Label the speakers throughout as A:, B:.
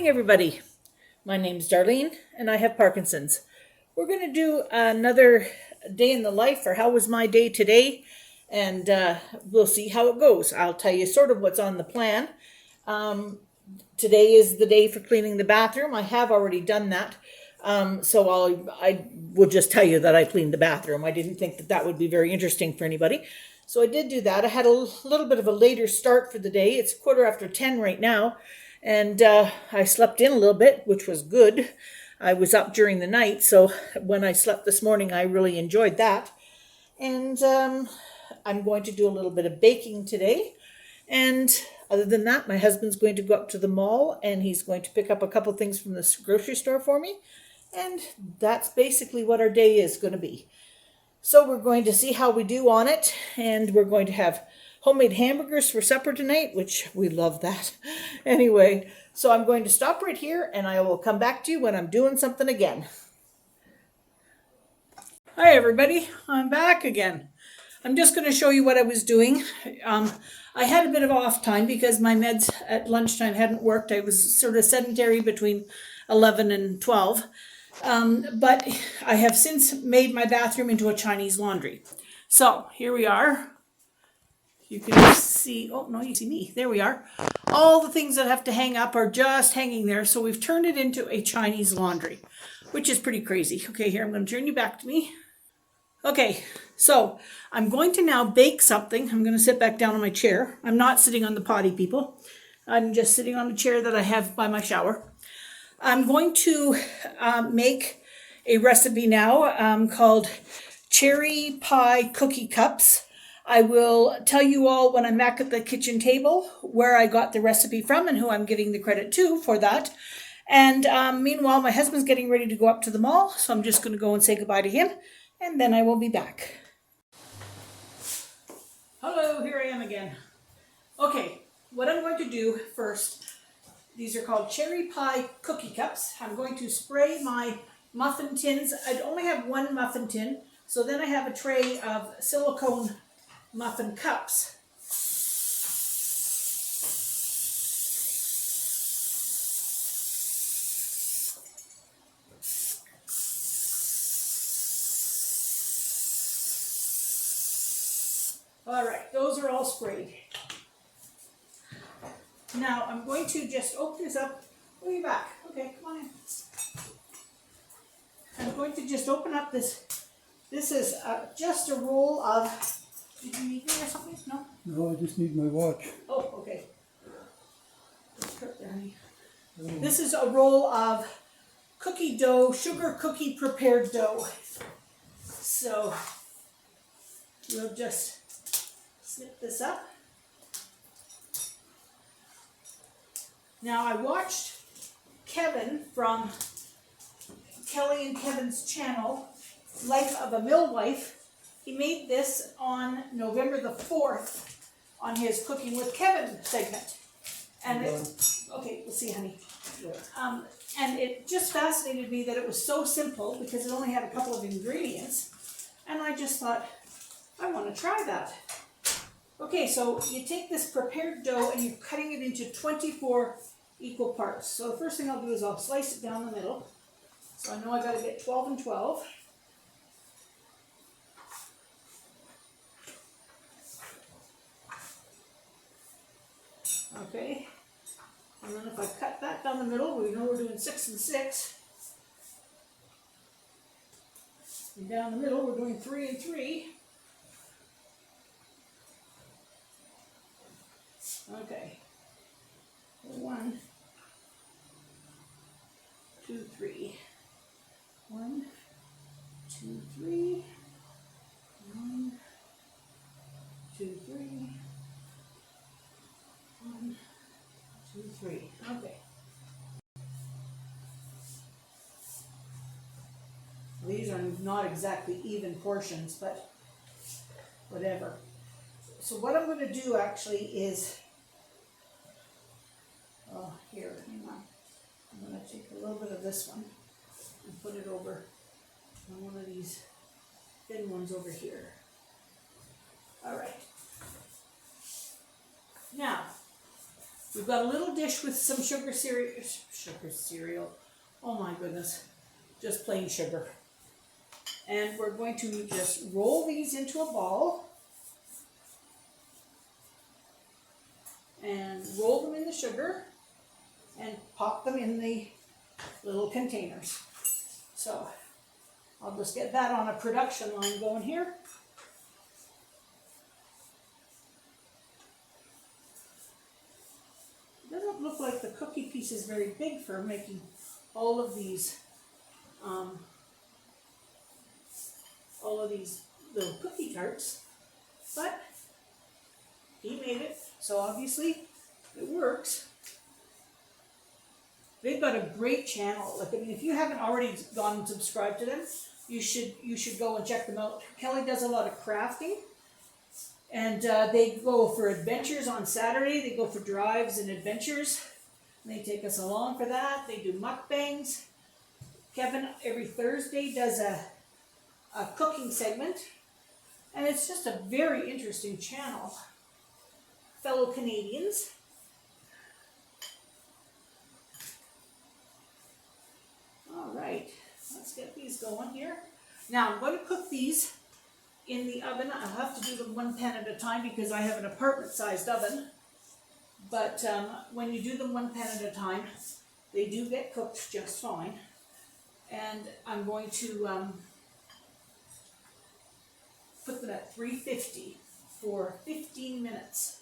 A: morning, everybody. My name's Darlene, and I have Parkinson's. We're going to do another day in the life, or how was my day today, and we'll see how it goes. I'll tell you sort of what's on the plan. Today is the day for cleaning the bathroom. I have already done that, so I will just tell you that I cleaned the bathroom. I didn't think that would be very interesting for anybody. So I did do that. I had a little bit of a later start for the day. It's 10:15 right now. And I slept in a little bit, which was good. I was up during the night, so when I slept this morning, I really enjoyed that. And I'm going to do a little bit of baking today. And other than that, my husband's going to go up to the mall, and he's going to pick up a couple things from the grocery store for me. And that's basically what our day is going to be. So we're going to see how we do on it, and we're going to have homemade hamburgers for supper tonight, which we love that. Anyway, so I'm going to stop right here, and I will come back to you when I'm doing something again. Hi, everybody. I'm back again. I'm just going to show you what I was doing. I had a bit of off time because my meds at lunchtime hadn't worked. I was sort of sedentary between 11 and 12. But I have since made my bathroom into a Chinese laundry. So here we are. You can see, oh no, you see me. There we are. All the things that have to hang up are just hanging there. So we've turned it into a Chinese laundry, which is pretty crazy. Okay, here, I'm going to turn you back to me. Okay, so I'm going to now bake something. I'm going to sit back down on my chair. I'm not sitting on the potty, people. I'm just sitting on the chair that I have by my shower. I'm going to make a recipe now called cherry pie cookie cups. I will tell you all when I'm back at the kitchen table where I got the recipe from and who I'm giving the credit to for that. And meanwhile, my husband's getting ready to go up to the mall, so I'm just going to go and say goodbye to him, and then I will be back. Hello, here I am again. Okay, what I'm going to do first, these are called cherry pie cookie cups. I'm going to spray my muffin tins. I only have one muffin tin, so then I have a tray of silicone muffin cups. All right, those are all sprayed. Now I'm going to just open this up. Oh, you're back. Okay, come on in. I'm going to just open up this. This is just a roll of. Did you need me or something? No?
B: No, I just need my watch.
A: Oh, okay. This is a roll of cookie dough, sugar cookie prepared dough. So we'll just snip this up. Now I watched Kevin from Kelly and Kevin's channel, Life of a Millwife. He made this on November the 4th on his Cooking with Kevin segment. And okay, we'll see, honey. Yeah. And it just fascinated me that it was so simple because it only had a couple of ingredients. And I just thought, I want to try that. Okay, so you take this prepared dough and you're cutting it into 24 equal parts. So the first thing I'll do is I'll slice it down the middle. So I know I got to get 12 and 12. Okay, and then if I cut that down the middle, we know we're doing 6 and 6. And down the middle, we're doing 3 and 3. Okay, 1, 2, 3. 1, 2, 3. 1, 2, 3. 1, 2, 3. Okay. These are not exactly even portions, but whatever. So what I'm going to do actually is, oh, here, hang on. I'm going to take a little bit of this one and put it over on one of these thin ones over here. All right. Now, We've got a little dish with some sugar cereal. Oh my goodness, just plain sugar. And we're going to just roll these into a ball and roll them in the sugar and pop them in the little containers. So I'll just get that on a production line going here. It doesn't look like the cookie piece is very big for making all of these little cookie tarts, but he made it, so obviously it works. They've got a great channel. Like, I mean, if you haven't already gone and subscribed to them, you should go and check them out. Kelly does a lot of crafting, and they go for adventures on Saturday. They go for drives and adventures. And they take us along for that. They do mukbangs. Kevin every Thursday does a cooking segment, and it's just a very interesting channel. Fellow Canadians. All right, let's get these going here. Now I'm going to cook these in the oven. I'll have to do them one pan at a time because I have an apartment-sized oven. But when you do them one pan at a time, they do get cooked just fine. And I'm going to put them at 350 for 15 minutes.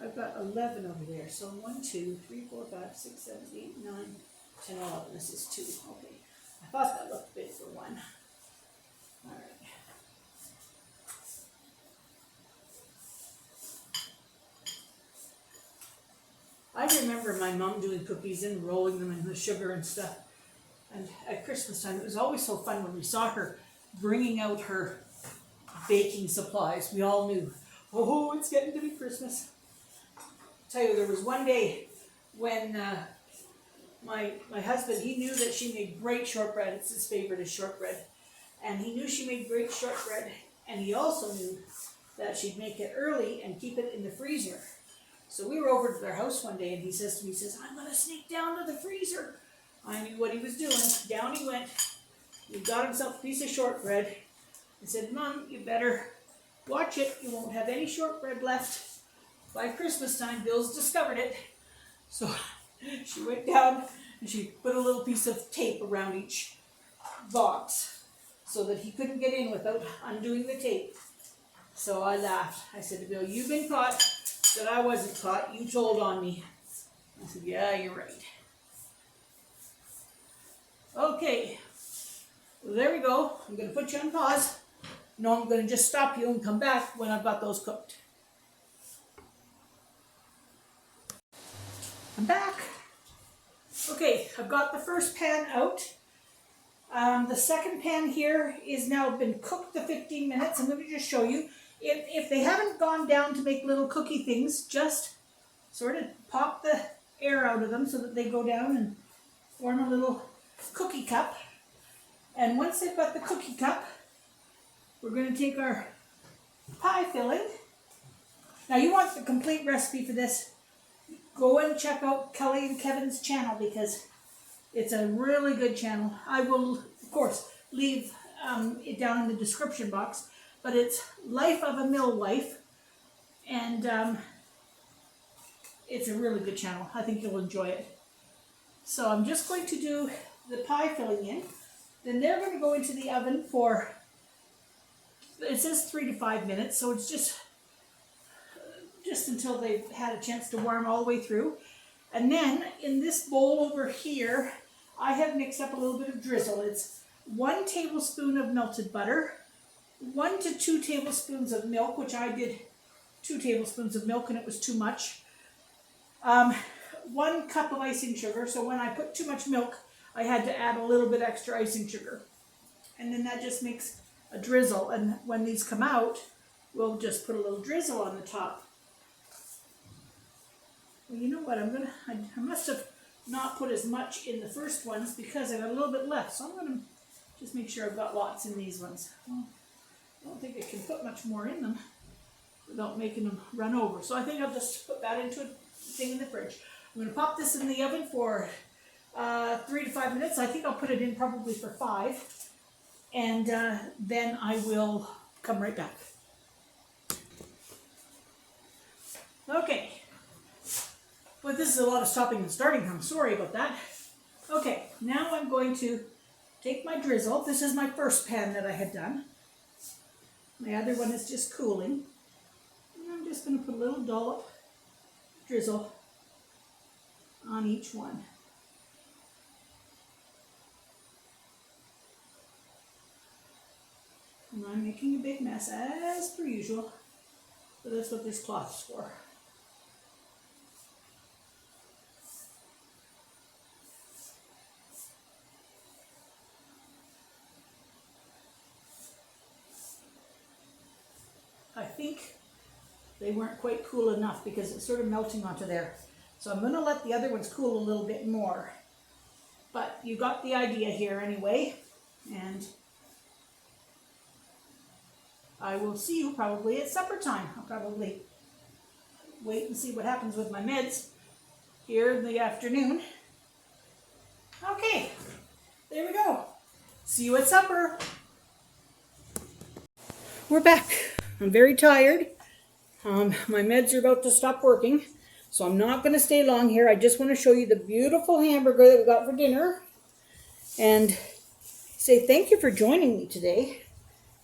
A: I've got 11 over there, so 1, 2, 3, 4, 5, 6, 7, 8, 9, 10, 11. This is 2. Okay, I thought that looked big for 1. All right. I remember my mom doing cookies and rolling them in the sugar and stuff. And at Christmas time, it was always so fun when we saw her bringing out her baking supplies. We all knew, oh, it's getting to be Christmas. Tell you, there was one day when my husband, he knew that she made great shortbread. It's his favorite is shortbread. And he knew she made great shortbread. And he also knew that she'd make it early and keep it in the freezer. So we were over to their house one day, and he says to me, I'm going to sneak down to the freezer. I knew what he was doing. Down he went. He got himself a piece of shortbread. I said, Mom, you better watch it. You won't have any shortbread left. By Christmas time, Bill's discovered it. So she went down and she put a little piece of tape around each box so that he couldn't get in without undoing the tape. So I laughed. I said to Bill, you've been caught. Said I wasn't caught. You told on me. I said, yeah, you're right. Okay. Well, there we go. I'm going to put you on pause. No, I'm going to just stop you and come back when I've got those cooked. I'm back. Okay, I've got the first pan out. The second pan here is now been cooked the 15 minutes. I'm going to just show you. If they haven't gone down to make little cookie things, just sort of pop the air out of them so that they go down and form a little cookie cup. And once they've got the cookie cup, we're going to take our pie filling. Now you want the complete recipe for this, go and check out Kelly and Kevin's channel because it's a really good channel. I will, of course, leave it down in the description box, but it's Life of a Millwife, and it's a really good channel. I think you'll enjoy it. So I'm just going to do the pie filling in. Then they're going to go into the oven for, it says 3 to 5 minutes, so it's just until they've had a chance to warm all the way through. And then in this bowl over here, I have mixed up a little bit of drizzle. It's 1 tablespoon of melted butter, 1 to 2 tablespoons of milk, which I did 2 tablespoons of milk and it was too much. 1 cup of icing sugar, so when I put too much milk, I had to add a little bit extra icing sugar. And then that just makes a drizzle. And when these come out, we'll just put a little drizzle on the top. Well, you know what, I must have not put as much in the first ones because I got a little bit left. So I'm gonna just make sure I've got lots in these ones. Well, I don't think I can put much more in them without making them run over. So I think I'll just put that into a thing in the fridge. I'm gonna pop this in the oven for 3 to 5 minutes. I think I'll put it in probably for 5. And then I will come right back. Okay. Well, this is a lot of stopping and starting. I'm sorry about that. Okay, now I'm going to take my drizzle. This is my first pan that I had done. My other one is just cooling. And I'm just going to put a little dollop drizzle on each one. And I'm making a big mess as per usual, but that's what this cloth's for. I think they weren't quite cool enough because it's sort of melting onto there. So I'm going to let the other ones cool a little bit more. But you got the idea here anyway. And I will see you probably at supper time. I'll probably wait and see what happens with my meds here in the afternoon. Okay, there we go. See you at supper. We're back. I'm very tired. My meds are about to stop working, so I'm not going to stay long here. I just want to show you the beautiful hamburger that we got for dinner and say thank you for joining me today.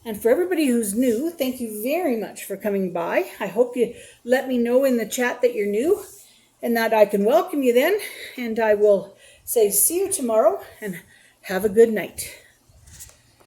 A: And for everybody who's new, thank you very much for coming by. I hope you let me know in the chat that you're new and that I can welcome you then. And I will say see you tomorrow and have a good night.